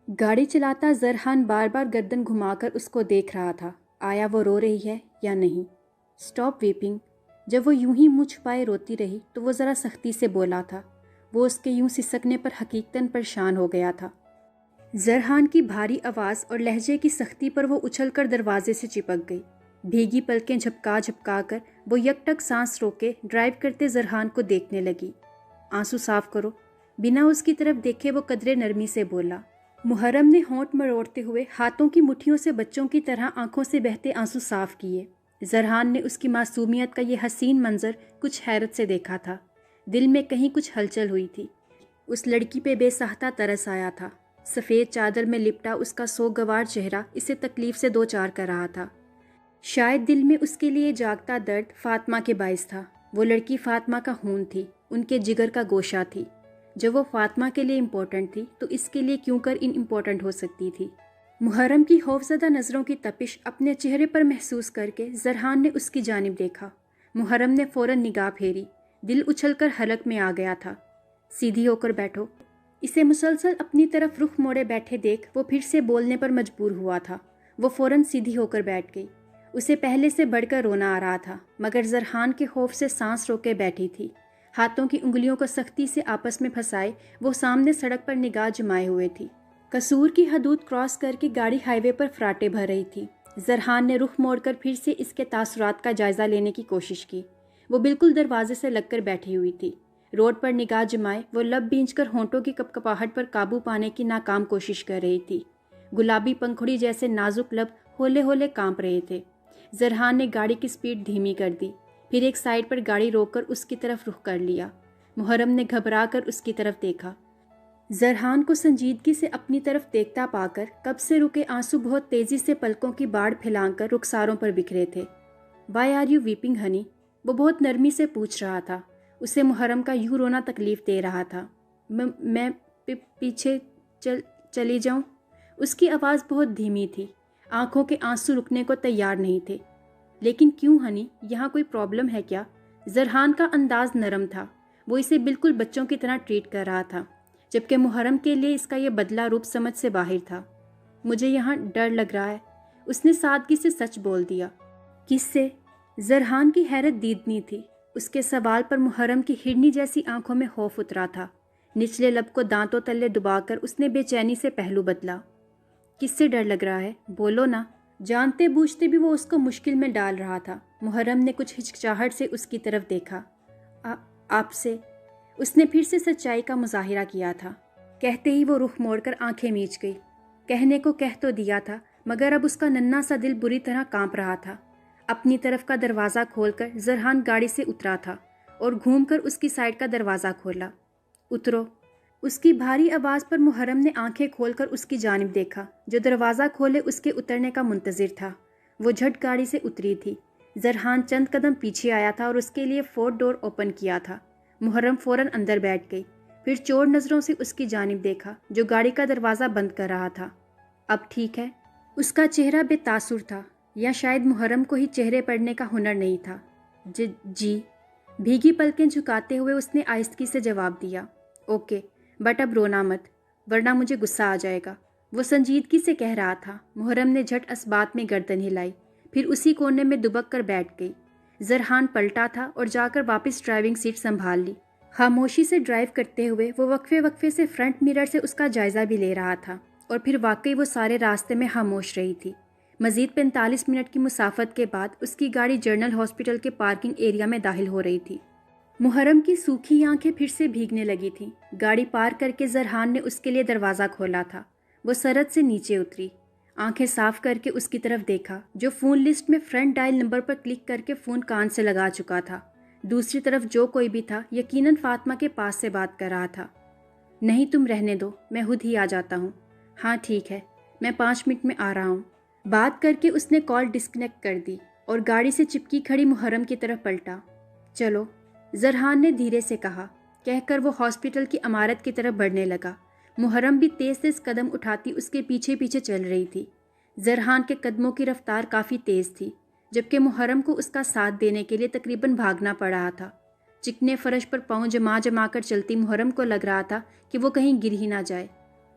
गाड़ी चलाता जरहान बार बार गर्दन घुमाकर उसको देख रहा था। आया वो रो रही है या नहीं। Stop weeping. जब वो यूं ही मुँह छुपाए रोती रही तो वो ज़रा सख्ती से बोला था। वो उसके यूं सिसकने पर हकीकतन परेशान हो गया था। जरहान की भारी आवाज़ और लहजे की सख्ती पर वो उछलकर दरवाजे से चिपक गई। भीगी पलकें झपका झपका कर वो यकटक सांस रोके ड्राइव करते जरहान को देखने लगी। आंसू साफ करो। बिना उसकी तरफ देखे वो कदरे नरमी से बोला। मुहर्रम ने होंठ मरोड़ते हुए हाथों की मुट्ठियों से बच्चों की तरह आंखों से बहते आंसू साफ किए। जरहान ने उसकी मासूमियत का ये हसीन मंजर कुछ हैरत से देखा था। दिल में कहीं कुछ हलचल हुई थी। उस लड़की पे बेसाहता तरस आया था। सफ़ेद चादर में लिपटा उसका सोगवार चेहरा इसे तकलीफ से दो चार कर रहा था। शायद दिल में उसके लिए जागता दर्द फातिमा के बाइस था। वो लड़की फातिमा का खून थी, उनके जिगर का गोशा थी। जब वो फातिमा के लिए इम्पोर्टेंट थी तो इसके लिए क्यों कर इन इम्पोर्टेंट हो सकती थी। मुहर्रम की खौफजदा नज़रों की तपिश अपने चेहरे पर महसूस करके जरहान ने उसकी जानिब देखा। मुहर्रम ने फ़ौरन निगाह फेरी। दिल उछलकर हलक में आ गया था। सीधी होकर बैठो। इसे मुसलसल अपनी तरफ रुख मोड़े बैठे देख वो फिर से बोलने पर मजबूर हुआ था। वो फ़ौरन सीधी होकर बैठ गई। उसे पहले से बढ़कर रोना आ रहा था, मगर जरहान के खौफ से सांस रोके बैठी थी। हाथों की उंगलियों को सख्ती से आपस में फंसाए वो सामने सड़क पर निगाह जमाए हुए थी। कसूर की हदूद क्रॉस करके गाड़ी हाईवे पर फराटे भर रही थी। जरहान ने रुख मोड़कर फिर से इसके तासुरात का जायज़ा लेने की कोशिश की। वो बिल्कुल दरवाजे से लगकर बैठी हुई थी। रोड पर निगाह जमाए वो लब भींचकर होंठों की कपकपाहट पर काबू पाने की नाकाम कोशिश कर रही थी। गुलाबी पंखुड़ी जैसे नाजुक लब होले होले कांप रहे थे। जरहान ने गाड़ी की स्पीड धीमी कर दी, फिर एक साइड पर गाड़ी रोककर उसकी तरफ रुख कर लिया। मुहर्रम ने घबरा कर उसकी तरफ देखा। जरहान को संजीदगी से अपनी तरफ देखता पाकर कब से रुके आंसू बहुत तेजी से पलकों की बाढ़ फैलाकर रुखसारों पर बिखरे थे। Why are you weeping honey? वो बहुत नरमी से पूछ रहा था। उसे मुहर्रम का यूं रोना तकलीफ दे रहा था। मैं पीछे चली जाऊं? उसकी आवाज़ बहुत धीमी थी। आंखों के आंसू रुकने को तैयार नहीं थे। लेकिन क्यों हनी, यहाँ कोई प्रॉब्लम है क्या? जरहान का अंदाज नरम था। वो इसे बिल्कुल बच्चों की तरह ट्रीट कर रहा था, जबकि मुहर्रम के लिए इसका यह बदला रूप समझ से बाहर था। मुझे यहाँ डर लग रहा है, उसने सादगी से सच बोल दिया। किससे? जरहान की हैरत दीदनी थी। उसके सवाल पर मुहर्रम की हिरनी जैसी आंखों में खौफ उतरा था। निचले लब को दांतों तले दबाकर उसने बेचैनी से पहलू बदला। किससे डर लग रहा है? बोलो ना। जानते बूझते भी वो उसको मुश्किल में डाल रहा था। मुहर्रम ने कुछ हिचकिचाहट से उसकी तरफ देखा। आपसे। उसने फिर से सच्चाई का मुजाहिरा किया था। कहते ही वो रुख मोड़कर आंखें मीच गई। कहने को कह तो दिया था, मगर अब उसका नन्हा सा दिल बुरी तरह कांप रहा था। अपनी तरफ का दरवाज़ा खोलकर जरहान गाड़ी से उतरा था और घूमकर उसकी साइड का दरवाज़ा खोला। उतरो। उसकी भारी आवाज़ पर मुहर्रम ने आंखें खोलकर उसकी जानिब देखा, जो दरवाज़ा खोले उसके उतरने का मुंतज़िर था। वो झट गाड़ी से उतरी थी। जरहान चंद कदम पीछे आया था और उसके लिए फोर्थ डोर ओपन किया था। मुहर्रम फ़ौरन अंदर बैठ गई, फिर चोर नज़रों से उसकी जानिब देखा, जो गाड़ी का दरवाज़ा बंद कर रहा था। अब ठीक है? उसका चेहरा बेतासुर था, या शायद मुहर्रम को ही चेहरे पढ़ने का हुनर नहीं था। जी। भीगी पलकें झुकाते हुए उसने आहिस्तगी से जवाब दिया। ओके, बट अब रोना मत, वरना मुझे गुस्सा आ जाएगा, वो संजीदगी से कह रहा था। मुहर्रम ने झट असबात में गर्दन हिलाई, फिर उसी कोने में दुबक कर बैठ गई। जरहान पलटा था और जाकर वापस ड्राइविंग सीट संभाल ली। खामोशी से ड्राइव करते हुए वो वक्फे वक्फे से फ्रंट मिरर से उसका जायज़ा भी ले रहा था, और फिर वाकई वो सारे रास्ते में खामोश रही थी। मज़ीद 45 मिनट की मुसाफत के बाद उसकी गाड़ी जनरल हॉस्पिटल के पार्किंग एरिया में दाखिल हो रही थी। मुहर्रम की सूखी आंखें फिर से भीगने लगी थीं। गाड़ी पार करके जरहान ने उसके लिए दरवाज़ा खोला था। वो सरहद से नीचे उतरी, आंखें साफ करके उसकी तरफ देखा, जो फ़ोन लिस्ट में फ्रंट डायल नंबर पर क्लिक करके फ़ोन कान से लगा चुका था। दूसरी तरफ जो कोई भी था यकीनन फातिमा के पास से बात कर रहा था। नहीं, तुम रहने दो, मैं खुद ही आ जाता हूँ। हाँ ठीक है, मैं 5 मिनट में आ रहा हूँ। बात करके उसने कॉल डिस्कनेक्ट कर दी और गाड़ी से चिपकी खड़ी मुहर्रम की तरफ पलटा। चलो, जरहान ने धीरे से कहा। कहकर वो हॉस्पिटल की इमारत की तरफ बढ़ने लगा। मुहर्रम भी तेज तेज कदम उठाती उसके पीछे पीछे चल रही थी। जरहान के कदमों की रफ्तार काफ़ी तेज़ थी, जबकि मुहर्रम को उसका साथ देने के लिए तकरीबन भागना पड़ रहा था। चिकने फर्श पर पाँव जमा जमा कर चलती मुहर्रम को लग रहा था कि वो कहीं गिर ही ना जाए।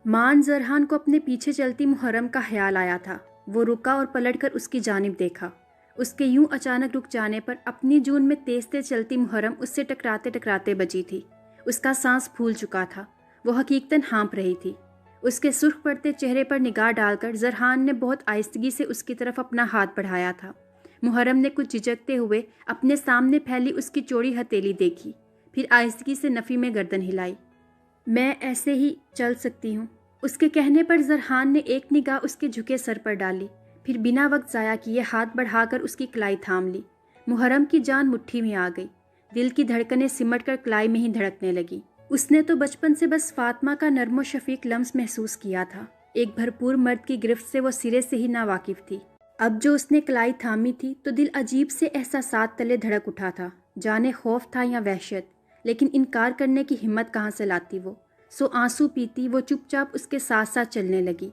مان زرحان کو اپنے پیچھے چلتی محرم کا خیال آیا تھا۔ وہ رکا اور پلٹ کر اس کی جانب دیکھا۔ اس کے یوں اچانک رک جانے پر اپنی جون میں تیز تیز چلتی محرم اس سے ٹکراتے ٹکراتے بچی تھی۔ اس کا سانس پھول چکا تھا، وہ حقیقتاً ہانپ رہی تھی۔ اس کے سرخ پڑتے چہرے پر نگاہ ڈال کر زرحان نے بہت آہستگی سے اس کی طرف اپنا ہاتھ بڑھایا تھا۔ محرم نے کچھ جھجکتے ہوئے اپنے سامنے پھیلی اس کی چوڑی ہتھیلی دیکھی، پھر آہستگی سے نفی میں گردن ہلائی۔ میں ایسے ہی چل سکتی ہوں۔ اس کے کہنے پر زرحان نے ایک نگاہ اس کے جھکے سر پر ڈالی، پھر بنا وقت ضائع کیے ہاتھ بڑھا کر اس کی کلائی تھام لی۔ محرم کی جان مٹھی میں آ گئی، دل کی دھڑکنیں سمٹ کر کلائی میں ہی دھڑکنے لگی۔ اس نے تو بچپن سے بس فاطمہ کا نرم و شفیق لمس محسوس کیا تھا، ایک بھرپور مرد کی گرفت سے وہ سرے سے ہی ناواقف تھی۔ اب جو اس نے کلائی تھامی تھی تو دل عجیب سے احساسات تلے دھڑک اٹھا تھا، جانے خوف تھا یا وحشت، لیکن انکار کرنے کی ہمت کہاں سے لاتی وہ۔ سو آنسو پیتی وہ چپ چاپ اس کے ساتھ ساتھ چلنے لگی۔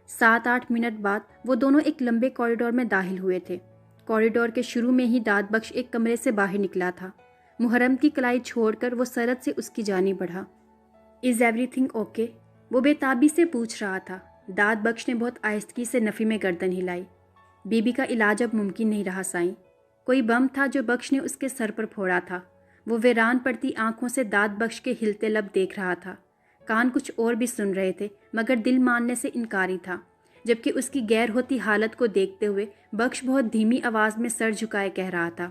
7-8 منٹ بعد وہ دونوں ایک لمبے کوریڈور میں داخل ہوئے تھے۔ کوریڈور کے شروع میں ہی داد بخش ایک کمرے سے باہر نکلا تھا۔ محرم کی کلائی چھوڑ کر وہ سرعت سے اس کی جانب بڑھا۔ Is every thing okay? وہ بے تابی سے پوچھ رہا تھا۔ داد بخش نے بہت آہستگی سے نفی میں گردن ہلائی۔ بی بی کا علاج اب ممکن نہیں رہا سائیں۔ کوئی بم تھا جو بخش نے اس کے سر پر پھوڑا تھا۔ وہ ویران پڑتی آنکھوں سے داد بخش کے ہلتے لب دیکھ رہا تھا۔ کان کچھ اور بھی سن رہے تھے مگر دل ماننے سے انکاری تھا، جبکہ اس کی غیر ہوتی حالت کو دیکھتے ہوئے بخش بہت دھیمی آواز میں سر جھکائے کہہ رہا تھا،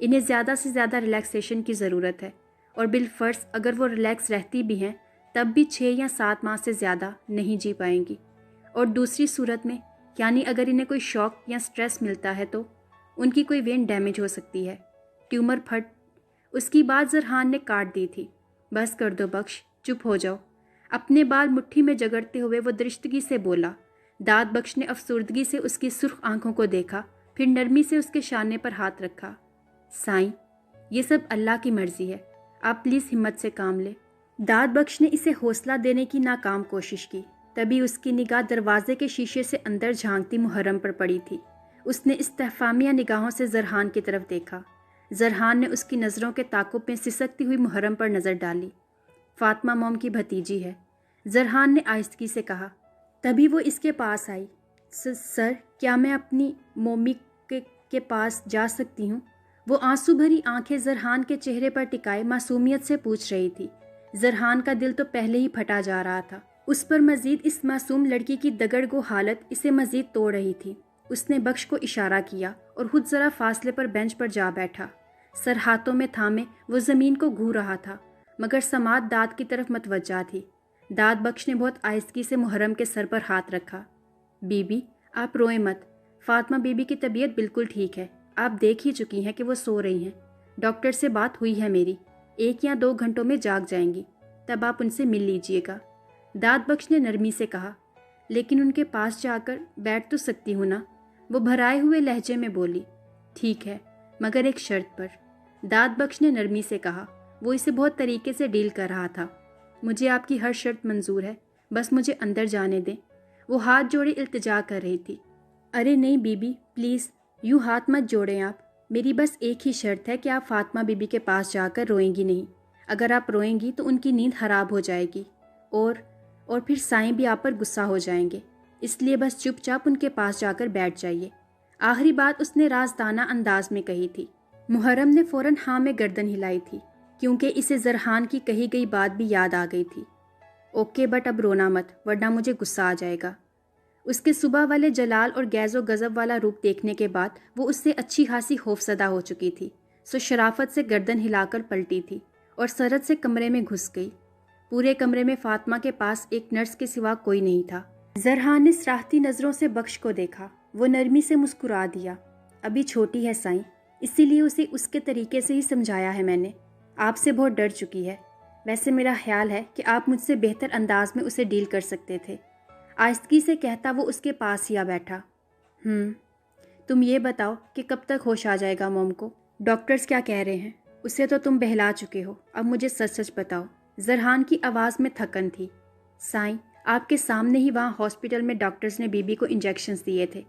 انہیں زیادہ سے زیادہ ریلیکسیشن کی ضرورت ہے، اور بالفرض اگر وہ ریلیکس رہتی بھی ہیں تب بھی 6 یا 7 ماہ سے زیادہ نہیں جی پائیں گی، اور دوسری صورت میں یعنی اگر انہیں کوئی شوق یا سٹریس ملتا ہے تو ان کی کوئی وین ڈیمیج ہو سکتی ہے، ٹیومر پھٹ۔ اس کی بات زرحان نے کاٹ دی تھی۔ بس کر دو بخش، چپ ہو جاؤ۔ اپنے بال مٹھی میں جگڑتے ہوئے وہ درستگی سے بولا۔ داد بخش نے افسردگی سے اس کی سرخ آنکھوں کو دیکھا، پھر نرمی سے اس کے شانے پر ہاتھ رکھا۔ سائیں، یہ سب اللہ کی مرضی ہے، آپ پلیز ہمت سے کام لیں۔ داد بخش نے اسے حوصلہ دینے کی ناکام کوشش کی، تبھی اس کی نگاہ دروازے کے شیشے سے اندر جھانکتی محرم پر پڑی تھی۔ اس نے استفہامیہ نگاہوں سے زرحان کی طرف دیکھا۔ زرحان نے اس کی نظروں کے تعاقب میں سسکتی ہوئی محرم پر نظر ڈالی۔ فاطمہ موم کی بھتیجی ہے، زرحان نے آہستگی سے کہا۔ تبھی وہ اس کے پاس آئی۔ سر، کیا میں اپنی مومی کے پاس جا سکتی ہوں؟ وہ آنسو بھری آنکھیں زرحان کے چہرے پر ٹکائے معصومیت سے پوچھ رہی تھی۔ زرحان کا دل تو پہلے ہی پھٹا جا رہا تھا، اس پر مزید اس معصوم لڑکی کی دگڑگو حالت اسے مزید توڑ رہی تھی۔ اس نے بخش کو اشارہ کیا اور خود ذرا فاصلے پر بینچ پر جا بیٹھا۔ سر ہاتھوں میں تھامے وہ زمین کو گھو رہا تھا، مگر سماعت داد کی طرف متوجہ تھی۔ داد بخش نے بہت آہستگی سے محرم کے سر پر ہاتھ رکھا۔ بی بی، آپ روئیں مت، فاطمہ بی بی کی طبیعت بالکل ٹھیک ہے، آپ دیکھ ہی چکی ہیں کہ وہ سو رہی ہیں۔ ڈاکٹر سے بات ہوئی ہے میری، 1 یا 2 گھنٹوں میں جاگ جائیں گی، تب آپ ان سے مل لیجئے گا۔ داد بخش نے نرمی سے کہا۔ لیکن ان کے پاس جا کر بیٹھ تو سکتی ہوں نا؟ وہ بھرائے ہوئے لہجے میں بولی۔ ٹھیک ہے، مگر ایک شرط پر۔ داد بخش نے نرمی سے کہا۔ وہ اسے بہت طریقے سے ڈیل کر رہا تھا۔ مجھے آپ کی ہر شرط منظور ہے، بس مجھے اندر جانے دیں۔ وہ ہاتھ جوڑے التجا کر رہی تھی۔ ارے نہیں بی بی، پلیز یوں ہاتھ مت جوڑیں آپ، میری بس ایک ہی شرط ہے کہ آپ فاطمہ بی بی کے پاس جا کر روئیں گی نہیں۔ اگر آپ روئیں گی تو ان کی نیند خراب ہو جائے گی، اور پھر سائیں بھی آپ پر غصہ ہو جائیں گے، اس لیے بس چپ چاپ ان کے پاس جا کر بیٹھ جائیے۔ آخری بات اس نے رازدانہ انداز میں کہی تھی۔ محرم نے فوراً ہاں میں گردن ہلائی تھی، کیونکہ اسے زرحان کی کہی گئی بات بھی یاد آ گئی تھی۔ اوکے، بٹ اب رونا مت ورنہ مجھے غصہ آ جائے گا۔ اس کے صبح والے جلال اور غیظ و غضب والا روپ دیکھنے کے بعد وہ اس سے اچھی خاصی خوفزدہ ہو چکی تھی، سو شرافت سے گردن ہلا کر پلٹی تھی اور سرعت سے کمرے میں گھس گئی۔ پورے کمرے میں فاطمہ کے پاس ایک نرس کے سوا کوئی نہیں تھا۔ زرحان نے صراحتی نظروں سے بخش کو دیکھا۔ وہ نرمی سے مسکرا دیا۔ ابھی چھوٹی ہے سائیں، اسی لیے اسے اس کے طریقے سے ہی سمجھایا ہے میں نے۔ آپ سے بہت ڈر چکی ہے، ویسے میرا خیال ہے کہ آپ مجھ سے بہتر انداز میں اسے ڈیل کر سکتے تھے۔ آہستگی سے کہتا وہ اس کے پاس ہی آ بیٹھا۔ تم یہ بتاؤ کہ کب تک ہوش آ جائے گا موم کو؟ ڈاکٹرز کیا کہہ رہے ہیں؟ اسے تو تم بہلا چکے ہو، اب مجھے سچ سچ بتاؤ۔ زرحان کی آواز میں تھکن تھی۔ سائیں، آپ کے سامنے ہی وہاں ہاسپٹل میں ڈاکٹرز نے بی بی کو انجیکشنز دیے تھے،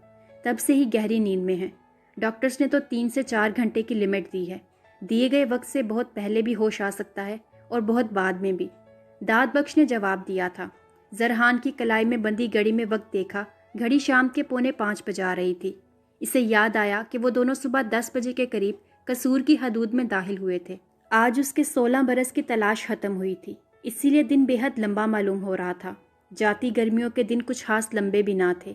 تب سے ہی گہری نیند میں ہیں۔ ڈاکٹرز نے تو 3 سے 4 گھنٹے کی لمٹ دی ہے، دیے گئے وقت سے بہت پہلے بھی ہوش آ سکتا ہے اور بہت بعد میں بھی۔ داد بخش نے جواب دیا تھا۔ जरहान की कलाई में बंधी घड़ी में वक्त देखा। घड़ी शाम के 4:45 बजा रही थी। इसे याद आया कि वो दोनों सुबह 10 बजे के करीब कसूर की हदूद में दाखिल हुए थे। आज उसके 16 बरस की तलाश खत्म हुई थी, इसीलिए दिन बेहद लंबा मालूम हो रहा था। जाती गर्मियों के दिन कुछ खास लंबे भी ना थे।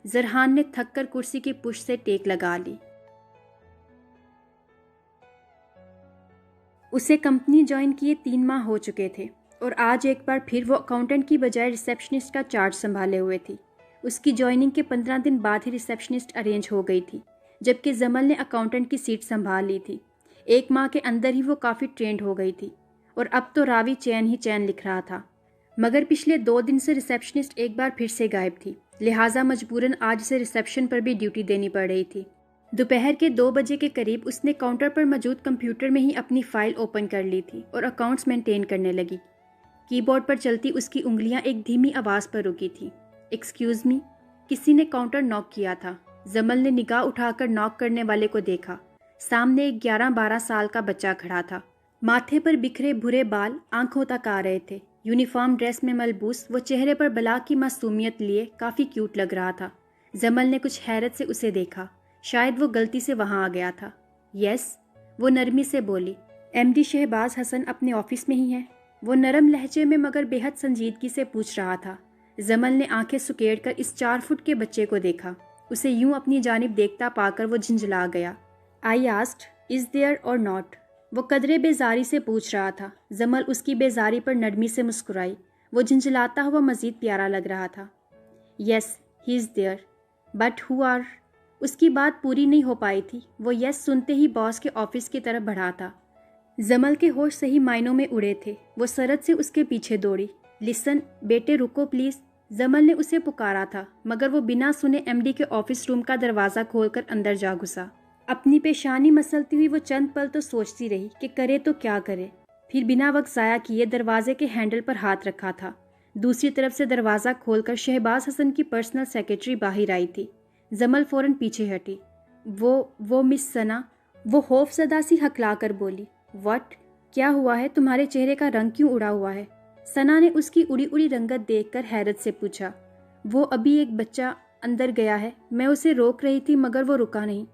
जरहान ने थक कर कुर्सी की पुश्त से टेक लगा ली। उसे कंपनी ज्वाइन किए 3 माह हो चुके थे और आज एक बार फिर वो अकाउंटेंट की बजाय रिसेप्शनिस्ट का चार्ज संभाले हुए थी। उसकी ज्वाइनिंग के 15 दिन बाद ही रिसेप्शनिस्ट अरेंज हो गई थी, जबकि जमल ने अकाउंटेंट की सीट संभाल ली थी। 1 माह के अंदर ही वो काफ़ी ट्रेंड हो गई थी और अब तो रावी चैन ही चैन लिख रहा था। मगर पिछले 2 दिन से रिसेप्शनिस्ट एक बार फिर से गायब थी, लिहाजा मजबूरन आज से रिसेप्शन पर भी ड्यूटी देनी पड़ रही थी। दोपहर के 2 बजे के करीब उसने काउंटर पर मौजूद कंप्यूटर में ही अपनी फाइल ओपन कर ली थी और अकाउंट्स मेंटेन करने लगी। कीबोर्ड पर चलती उसकी उंगलियां एक धीमी आवाज़ पर रुकी थी। एक्सक्यूज़ मी, किसी ने काउंटर नॉक किया था। जमल ने निगाह उठाकर नॉक करने वाले को देखा। सामने एक 11-12 साल का बच्चा खड़ा था। माथे पर बिखरे भूरे बाल आंखों तक आ रहे थे। यूनिफॉर्म ड्रेस में मलबूस वो चेहरे पर बला की मासूमियत लिए काफ़ी क्यूट लग रहा था। जमल ने कुछ हैरत से उसे देखा। शायद वो गलती से वहाँ आ गया था। यस, वो नरमी से बोली। एमडी शहबाज हसन अपने ऑफिस में ही है? वो नरम लहजे में मगर बेहद संजीदगी से पूछ रहा था। जमल ने आंखें सुकेड़ कर इस 4 फुट के बच्चे को देखा। उसे यूं अपनी जानिब देखता पाकर वो झिंझला गया। आई आस्क्ड, इज़ देयर और नॉट? वो कदरे बेजारी से पूछ रहा था। जमल उसकी बेजारी पर नरमी से मुस्कुराई। वो झिंझलाता हुआ मजीद प्यारा लग रहा था। Yes, he is there, but who are? उसकी बात पूरी नहीं हो पाई थी। वो यस सुनते ही बॉस के ऑफिस की तरफ बढ़ा था। जमल के होश सही मायनों में उड़े थे। वो सरद से उसके पीछे दौड़ी। लिसन बेटे, रुको प्लीज़। जमल ने उसे पुकारा था, मगर वो बिना सुने एमडी के ऑफिस रूम का दरवाज़ा खोलकर अंदर जा घुसा। अपनी पेशानी मसलती हुई वो चंद पल तो सोचती रही कि करे तो क्या करे। फिर बिना वक्त ज़ाया किए दरवाजे के हैंडल पर हाथ रखा था। दूसरी तरफ से दरवाज़ा खोलकर शहबाज हसन की पर्सनल सेक्रेटरी बाहर आई थी। जमल फ़ौरन पीछे हटी। वो मिस सना, वो खौफज़दा सी हकला कर बोली। व्हाट? क्या हुआ है? तुम्हारे चेहरे का रंग क्यों उड़ा हुआ है? सना ने उसकी उड़ी उड़ी रंगत देखकर हैरत से पूछा। वो अभी एक बच्चा अंदर गया है, मैं उसे रोक रही थी मगर वो रुका नहीं।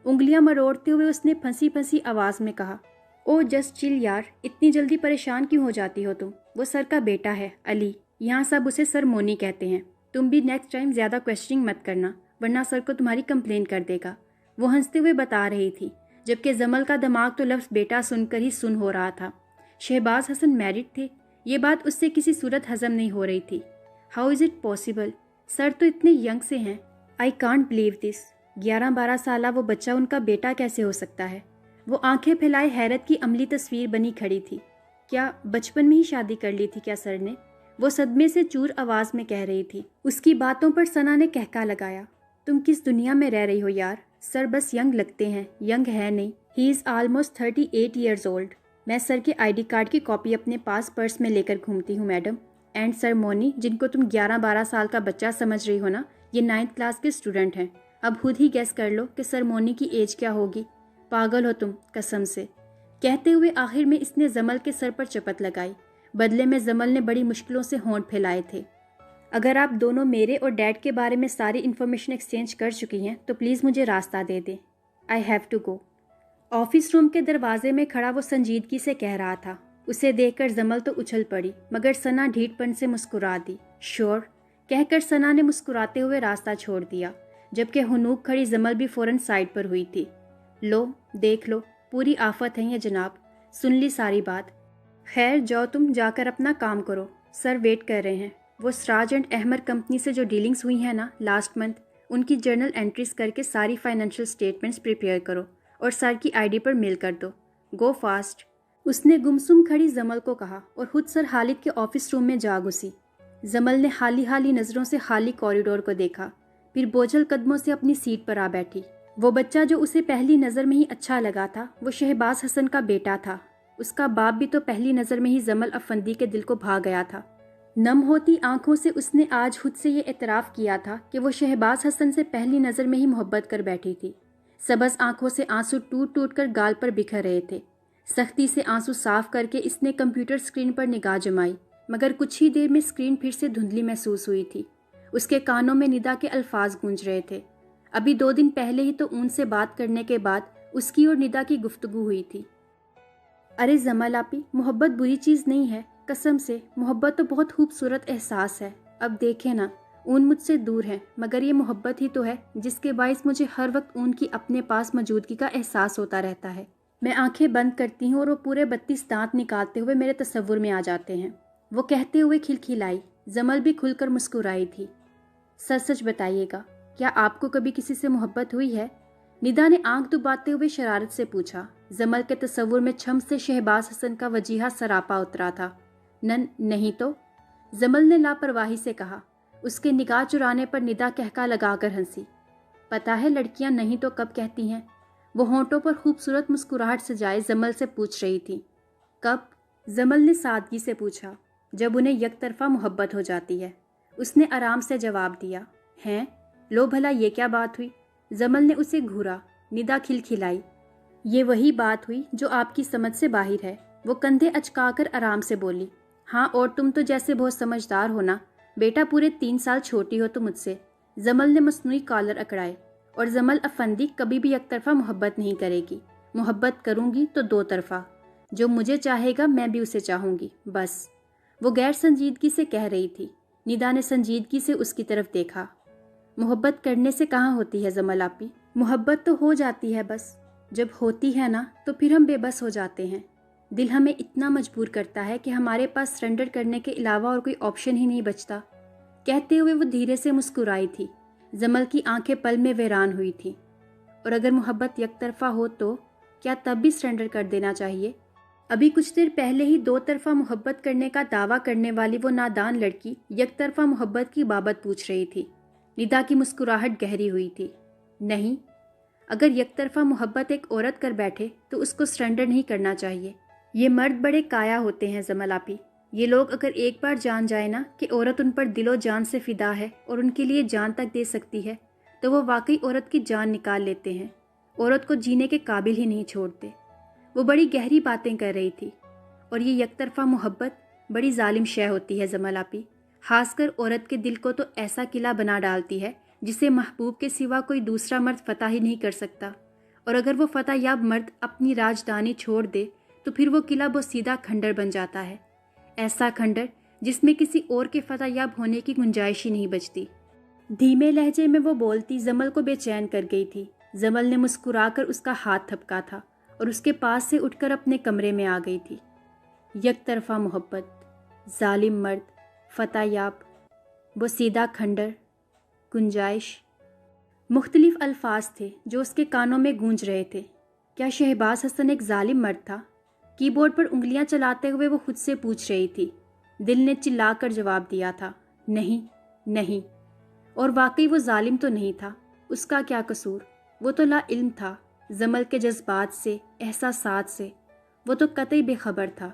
उंगलियां मरोड़ते हुए उसने फंसी फंसी आवाज़ में कहा। ओ जस्ट चिल यार, इतनी जल्दी परेशान क्यों हो जाती हो तुम? वो सर का बेटा है, अली। यहाँ सब उसे सर मोनी कहते हैं। तुम भी नेक्स्ट टाइम ज़्यादा क्वेश्चनिंग मत करना, वरना सर को तुम्हारी कंप्लेन कर देगा। वो हंसते हुए बता रही थी, जबकि जमल का दिमाग तो लफ्ज़ बेटा सुनकर ही सुन हो रहा था। शहबाज हसन मैरिड थे, ये बात उससे किसी सूरत हजम नहीं हो रही थी। How is it possible? Sir तो इतने यंग से हैं। I can't believe this. 11-12 साल वो बच्चा उनका बेटा कैसे हो सकता है? वो आंखें फैलाए हैरत की अमली तस्वीर बनी खड़ी थी। क्या बचपन में ही शादी कर ली थी क्या सर ने? वो सदमे से चूर आवाज़ में कह रही थी। उसकी बातों पर सना ने कहका लगाया। तुम किस दुनिया में रह रही हो यार? सर बस यंग लगते हैं, यंग है नहीं। He is almost 38 years old. मैं सर के आईडी कार्ड की कॉपी अपने पास पर्स में लेकर घूमती हूँ मैडम। एंड सर मोनी, जिनको तुम 11-12 साल का बच्चा समझ रही हो ना, ये 9th क्लास के स्टूडेंट हैं। अब खुद ही गैस कर लो कि सर मोनी की एज क्या होगी। पागल हो तुम, कसम से। कहते हुए आखिर में इसने जमल के सर पर चपत लगाई। बदले में जमल ने बड़ी मुश्किलों से होंठ फैलाए थे। अगर आप दोनों मेरे और डैड के बारे में सारी इन्फॉर्मेशन एक्सचेंज कर चुकी हैं तो प्लीज़ मुझे रास्ता दे दें। I have to go. Office room के दरवाजे में खड़ा वो संजीदगी से कह रहा था। उसे देखकर जमल तो उछल पड़ी, मगर सना ढीठपन से मुस्कुरा दी। श्योर, कहकर सना ने मुस्कुराते हुए रास्ता छोड़ दिया, जबकि हुनूक खड़ी जमल भी फ़ौरन साइड पर हुई थी। लो देख लो, पूरी आफत है ये जनाब, सुन ली सारी बात। खैर जाओ, तुम जाकर अपना काम करो, सर वेट कर रहे हैं। वो सराज एंड अहमद कंपनी से जो डीलिंग्स हुई हैं ना लास्ट मंथ, उनकी जर्नल एंट्रीज करके सारी फाइनेंशियल स्टेटमेंट्स प्रिपेयर करो और सर की आईडी पर मेल कर दो। गो फास्ट। उसने गुमसुम खड़ी जमल को कहा और खुद सर हालिद के ऑफिस रूम में जा घुसी। जमल ने हाली हाली नज़रों से खाली कॉरिडोर को देखा, फिर बोझल कदमों से अपनी सीट पर आ बैठी। वो बच्चा जो उसे पहली नज़र में ही अच्छा लगा था, वो शहबाज हसन का बेटा था। उसका बाप भी तो पहली नज़र में ही जमल अफंदी के दिल को भा गया था। नम होती आंखों से उसने आज खुद से ये एतराफ़ किया था कि वो शहबाज हसन से पहली नज़र में ही मोहब्बत कर बैठी थी। सबस आंखों से आंसू टूट टूट कर गाल पर बिखर रहे थे। सख्ती से आंसू साफ करके इसने कंप्यूटर स्क्रीन पर निगाह जमाई। मगर कुछ ही देर में स्क्रीन फिर से धुंधली महसूस हुई थी। उसके कानों में निदा के अल्फाज गूंज रहे थे। अभी 2 दिन पहले ही तो उनसे बात करने के बाद उसकी और निदा की गुफ्तगू हुई थी। अरे जमल आपी, मोहब्बत बुरी चीज़ नहीं है, कसम से मोहब्बत तो बहुत खूबसूरत एहसास है। अब देखें ना, ऊन मुझसे दूर है मगर ये मोहब्बत ही तो है जिसके बायस मुझे हर वक्त ऊन की अपने पास मौजूदगी का एहसास होता रहता है। मैं आंखें बंद करती हूँ और वो पूरे 32 दांत निकालते हुए मेरे तसव्वुर में आ जाते हैं। वो कहते हुए खिलखिलाई। जमल भी खुलकर मुस्कुराई थी। सच सच बताइएगा, क्या आपको कभी किसी से मोहब्बत हुई है? निदा ने आंख डुबाते हुए शरारत से पूछा। जमल के तसव्वुर में छम से शहबाज हसन का वजीहा सरापा उतरा था। नहीं तो, जमल ने लापरवाही से कहा। उसके निगाह चुराने पर निदा कहका लगाकर हंसी। पता है लड़कियां नहीं तो कब कहती हैं। वो होंठों पर खूबसूरत मुस्कुराहट सजाए जमल से पूछ रही थी। कब? जमल ने सादगी से पूछा। जब उन्हें यकतरफा मोहब्बत हो जाती है, उसने आराम से जवाब दिया। हैं? लो भला ये क्या बात हुई? जमल ने उसे घूरा। निदा खिलखिलाई। ये वही बात हुई जो आपकी समझ से बाहर है। वो कंधे अचकाकर आराम से बोली। हाँ, और तुम तो जैसे बहुत समझदार हो ना बेटा, पूरे 3 साल छोटी हो तुम मुझसे। जमल ने मसनूई कॉलर अकड़ाए। और जमल अफंदी कभी भी एकतरफा मोहब्बत नहीं करेगी। मोहब्बत करूंगी तो 2 तरफा। जो मुझे चाहेगा मैं भी उसे चाहूंगी, बस। वो गैर संजीदगी से कह रही थी। निदा ने संजीदगी से उसकी तरफ देखा। मोहब्बत करने से कहाँ होती है जमल आपी? मोहब्बत तो हो जाती है बस। जब होती है ना तो फिर हम बेबस हो जाते हैं। दिल हमें इतना मजबूर करता है कि हमारे पास सरेंडर करने के अलावा और कोई ऑप्शन ही नहीं बचता। कहते हुए वो धीरे से मुस्कुराई थी। जमल की आंखें पल में वीरान हुई थी। और अगर मोहब्बत यकतरफा हो तो क्या तब भी सरेंडर कर देना चाहिए? अभी कुछ देर पहले ही 2 तरफा मोहब्बत करने का दावा करने वाली वो नादान लड़की यकतरफा मोहब्बत की बाबत पूछ रही थी। निदा की मुस्कुराहट गहरी हुई थी। नहीं, अगर यकतरफा मोहब्बत एक औरत कर बैठे तो उसको सरेंडर नहीं करना चाहिए। ये मर्द बड़े काया होते हैं जमल आपी। ये लोग अगर एक बार जान जाए ना कि औरत उन पर दिलो जान से फिदा है और उनके लिए जान तक दे सकती है, तो वो वाकई औरत की जान निकाल लेते हैं। औरत को जीने के काबिल ही नहीं छोड़ते। वो बड़ी गहरी बातें कर रही थी। और ये यकतरफा मोहब्बत बड़ी जालिम शय होती है जमल आपी। खासकर औरत के दिल को तो ऐसा किला बना डालती है जिसे महबूब के सिवा कोई दूसरा मर्द फतह ही नहीं कर सकता। और अगर वो फतह याब मर्द अपनी राजधानी छोड़ दे तो फिर वो किला बोसीदा खंडर बन जाता है। ऐसा खंडर जिसमें किसी और के फतह याब होने की गुंजाइश ही नहीं बचती। धीमे लहजे में वो बोलती जमल को बेचैन कर गई थी। जमल ने मुस्कुराकर उसका हाथ थपका था और उसके पास से उठकर अपने कमरे में आ गई थी। यकतरफा मोहब्बत, जालिम मर्द, फतह याब, बोसीदा खंडर, गुंजाइश, मुख्तलिफ अल्फाज थे जो उसके कानों में गूंज रहे थे। क्या शहबाज हसन एक जालिम मर्द था? कीबोर्ड पर उंगलियां चलाते हुए वो खुद से पूछ रही थी। दिल ने चिल्लाकर जवाब दिया था, नहीं नहीं। और वाकई वो जालिम तो नहीं था। उसका क्या कसूर? वो तो ला इल्म था जमल के जज्बात से, एहसासात से। वो तो कतई बेखबर था।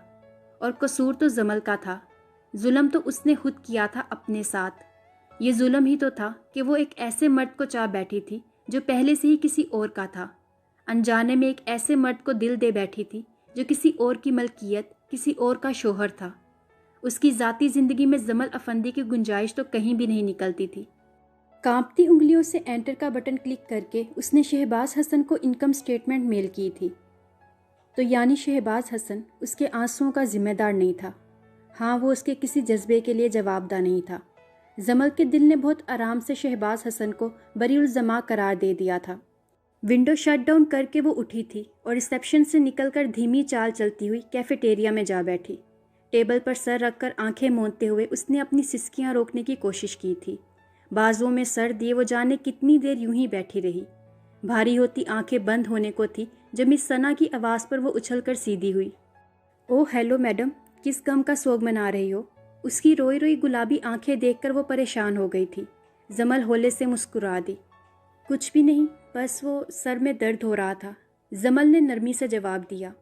और कसूर तो जमल का था। जुल्म तो उसने खुद किया था अपने साथ। ये जुल्म ही तो था कि वो एक ऐसे मर्द को चाह बैठी थी जो पहले से ही किसी और का था। अनजाने में एक ऐसे मर्द को दिल दे बैठी थी जो किसी और की मलकियत, किसी और का शोहर था। उसकी ज़ाती ज़िंदगी में जमल अफंदी की गुंजाइश तो कहीं भी नहीं निकलती थी। कांपती उंगलियों से एंटर का बटन क्लिक करके उसने शहबाज हसन को इनकम स्टेटमेंट मेल की थी। तो यानी शहबाज हसन उसके आंसुओं का जिम्मेदार नहीं था। हाँ, वो उसके किसी जज्बे के लिए जवाबदा नहीं था। जमल के दिल ने बहुत आराम से शहबाज हसन को बरीउल जमा करार दे दिया था। विंडो शट डाउन करके वो उठी थी और रिसेप्शन से निकलकर धीमी चाल चलती हुई कैफेटेरिया में जा बैठी। टेबल पर सर रखकर आंखें मूंदते हुए उसने अपनी सिसकियां रोकने की कोशिश की थी। बाजुओं में सर दिए वो जाने कितनी देर यूं ही बैठी रही। भारी होती आंखें बंद होने को थी जब मिस सना की आवाज़ पर वो उछलकर सीधी हुई। ओह हेलो मैडम, किस गम का सोग मना रही हो? उसकी रोई रोई गुलाबी आंखें देखकर वो परेशान हो गई थी। जमल होले से मुस्कुरा दी। कुछ भी नहीं, बस वो सर में दर्द हो रहा था। जमल ने नरमी से जवाब दिया।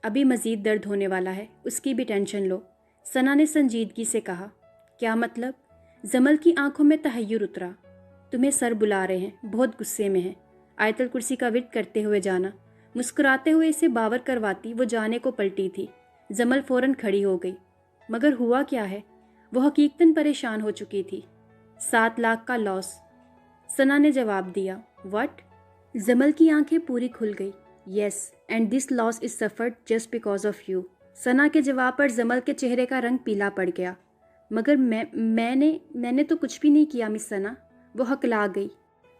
अभी मज़ीद दर्द होने वाला है, उसकी भी टेंशन लो। सना ने संजीदगी से कहा। क्या मतलब? जमल की आंखों में तहय्युर उतरा। तुम्हें सर बुला रहे हैं, बहुत गुस्से में हैं। आयतल कुर्सी का विर्द करते हुए जाना। मुस्कुराते हुए इसे बावर करवाती वो जाने को पलटी थी। जमल फौरन खड़ी हो गई। मगर हुआ क्या है? वो हकीकतन परेशान हो चुकी थी। 7 लाख का लॉस, सना ने जवाब दिया। व्हाट? जमल की आंखें पूरी खुल गई। Yes, and this loss is suffered just because of you. Sana के जवाब पर जमल के चेहरे का रंग पीला पड़ गया। मगर मैंने तो कुछ भी नहीं किया मिस सना, वो हकला गई।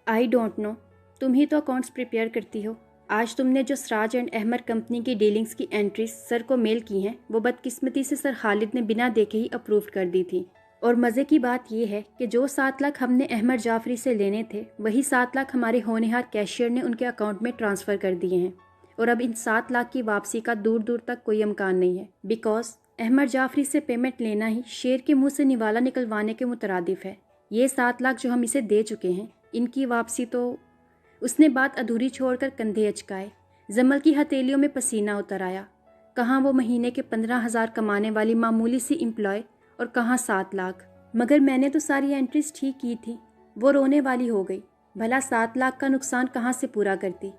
आई डोंट नो, तुम ही तो अकाउंट्स प्रिपेयर करती हो। आज तुमने जो सराज एंड अहमद कंपनी की डीलिंग्स की एंट्रीज सर को मेल की हैं, वो बदकिस्मती से सर खालिद ने बिना देखे ही अप्रूव कर दी थी। और मज़े की बात यह है कि जो 7 लाख हमने अहमद जाफरी से लेने थे, वही 7 लाख हमारे होनहार कैशियर ने उनके अकाउंट में ट्रांसफ़र कर दिए हैं। और अब इन 7 लाख की वापसी का दूर दूर तक कोई इम्कान नहीं है, बिकॉज अहमद जाफरी से पेमेंट लेना ही शेर के मुंह से निवाला निकलवाने के मुतरादिफ है। ये 7 लाख जो हम इसे दे चुके हैं, इनकी वापसी तो... उसने बात अधूरी छोड़कर कंधे अचकाए। जमल की हथेलियों में पसीना उतर आया। कहाँ वो महीने के 15,000 कमाने वाली मामूली सी एम्प्लॉय और कहाँ 7 लाख। मगर मैंने तो सारी एंट्रीज ठीक की थी। वो रोने वाली हो गई। भला 7 लाख का नुकसान कहाँ से पूरा करती?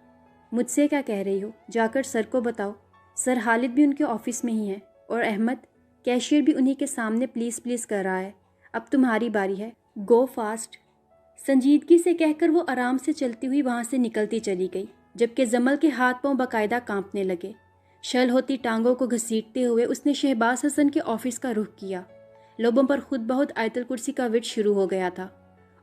मुझसे क्या कह रही हो? जाकर सर को बताओ। सर खालिद भी उनके ऑफिस में ही है और अहमद कैशियर भी उन्हीं के सामने प्लीज़ प्लीज़ कर रहा है। अब तुम्हारी बारी है, गो फास्ट। संजीदगी से कहकर वो आराम से चलती हुई वहाँ से निकलती चली गई, जबकि जमल के हाथ पांव बाकायदा कांपने लगे। शल होती टांगों को घसीटते हुए उसने शहबाज हसन के ऑफिस का रुख किया। लोगों पर खुद बहुत आयतल कुर्सी का विट शुरू हो गया था।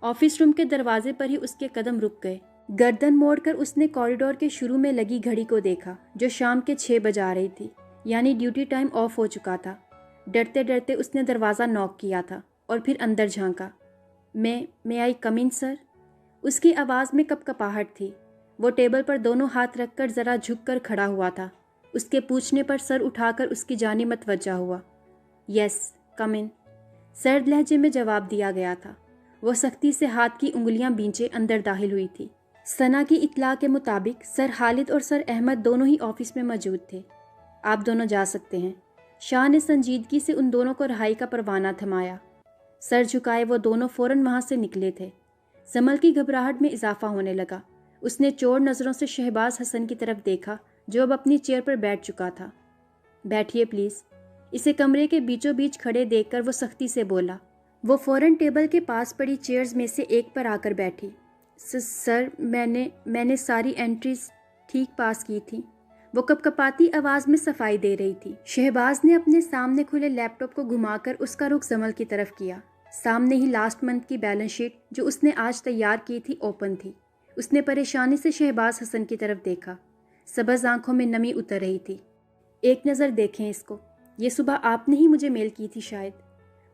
ऑफिस रूम के दरवाजे पर ही उसके कदम रुक गए। गर्दन मोड़कर उसने कॉरिडोर के शुरू में लगी घड़ी को देखा, जो शाम के 6 बजा रही थी, यानी ड्यूटी टाइम ऑफ हो चुका था। डरते डरते उसने दरवाज़ा नॉक किया था और फिर अंदर झांका। मैं आई कम इन सर? उसकी आवाज़ में कपकपाहट थी। वो टेबल पर दोनों हाथ रखकर ज़रा झुककर खड़ा हुआ था। उसके पूछने पर सर उठाकर उसकी जानिब मतवज्जा हुआ। यस कम इन, सर्द लहजे में जवाब दिया गया था। वो सख्ती से हाथ की उंगलियां बींचे अंदर दाखिल हुई थी। सना की इत्तला के मुताबिक सर खालिद और सर अहमद दोनों ही ऑफिस में मौजूद थे। आप दोनों जा सकते हैं। शाह ने संजीदगी से उन दोनों को रिहाई का परवाना थमाया। सर झुकाए वो दोनों फौरन वहाँ से निकले थे। जमल की घबराहट में इजाफा होने लगा। उसने चोर नज़रों से शहबाज हसन की तरफ देखा, जो अब अपनी चेयर पर बैठ चुका था। बैठिए प्लीज़। इसे कमरे के बीचों बीच खड़े देखकर वो सख्ती से बोला। वो फौरन टेबल के पास पड़ी चेयर्स में से एक पर आकर बैठी। सर मैंने सारी एंट्रीज ठीक पास की थी। वो कपकपाती आवाज़ में सफाई दे रही थी। शहबाज ने अपने सामने खुले लैपटॉप को घुमाकर उसका रुख जमल की तरफ किया। सामने ही लास्ट मंथ की बैलेंस शीट जो उसने आज तैयार की थी ओपन थी। उसने परेशानी से शहबाज हसन की तरफ देखा। सबज आंखों में नमी उतर रही थी। एक नज़र देखें इसको, ये सुबह आपने ही मुझे मेल की थी शायद।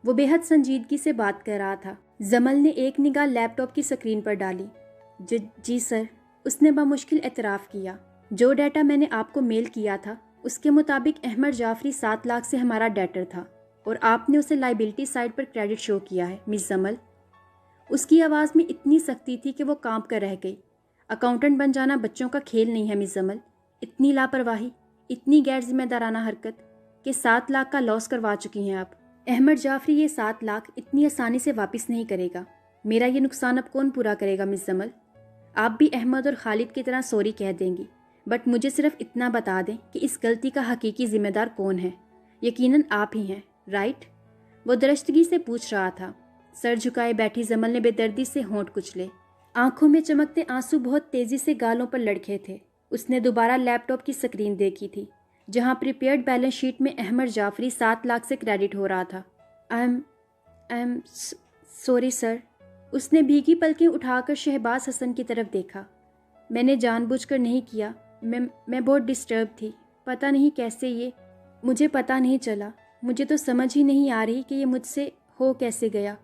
वो बेहद संजीदगी से बात कर रहा था। जमल ने एक निगाह लैपटॉप की स्क्रीन पर डाली। जी सर, उसने बामुश्किल एतराफ़ किया। जो डाटा मैंने आपको मेल किया था उसके मुताबिक अहमद जाफरी 7 लाख से हमारा डेटर था और आपने उसे लाइबिलिटी साइड पर क्रेडिट शो किया है मिस जमल। उसकी आवाज़ में इतनी सख्ती थी कि वो कांप कर रह गई। अकाउंटेंट बन जाना बच्चों का खेल नहीं है मिस जमल। इतनी लापरवाही, इतनी गैर जिम्मेदाराना हरकत कि 7 लाख का लॉस करवा चुकी हैं आप। अहमद जाफरी ये 7 लाख इतनी आसानी से वापस नहीं करेगा। मेरा ये नुकसान अब कौन पूरा करेगा मिस जमल? आप भी अहमद और खालिद की तरह सॉरी कह देंगी, बट मुझे सिर्फ इतना बता दें कि इस गलती का हकीकी जिम्मेदार कौन है। यकीनन आप ही हैं, राइट? वो दरश्तगी से पूछ रहा था। सर झुकाए बैठी जमल ने बेदर्दी से होंठ कुचले। आंखों में चमकते आंसू बहुत तेजी से गालों पर लड़के थे। उसने दोबारा लैपटॉप की स्क्रीन देखी थी, जहां प्रीपेयर्ड बैलेंस शीट में अहमद जाफरी 7 लाख से क्रेडिट हो रहा था। I am sorry sir. उसने भीगी पलकें उठाकर शहबाज हसन की तरफ देखा। मैंने जानबूझकर नहीं किया। मैं बहुत डिस्टर्ब थी। पता नहीं कैसे ये मुझे पता नहीं चला। मुझे तो समझ ही नहीं आ रही कि ये मुझसे हो कैसे गया।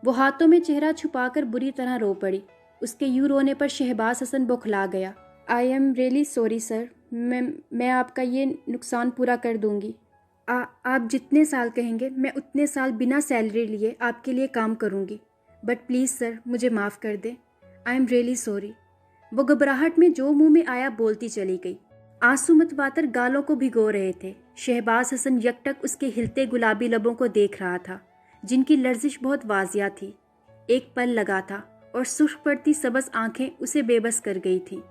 वो हाथों में चेहरा छुपाकर बुरी तरह रो पड़ी। उसके यूं रोने पर शहबाज हसन बौखला गया। I am really sorry sir. मैं आपका ये नुकसान पूरा कर दूंगी। आप जितने साल कहेंगे मैं उतने साल बिना सैलरी लिए आपके लिए काम करूंगी। बट प्लीज़ सर, मुझे माफ़ कर दें। I am really sorry. वो घबराहट में जो मुंह में आया बोलती चली गई। आंसू मतवातर गालों को भिगो रहे थे। शहबाज हसन यकटक उसके हिलते गुलाबी लबों को देख रहा था, जिनकी लर्जिश बहुत वाजिया थी। एक पल लगा था और सुर्ख पड़ती सबज आंखें उसे बेबस कर गई थी।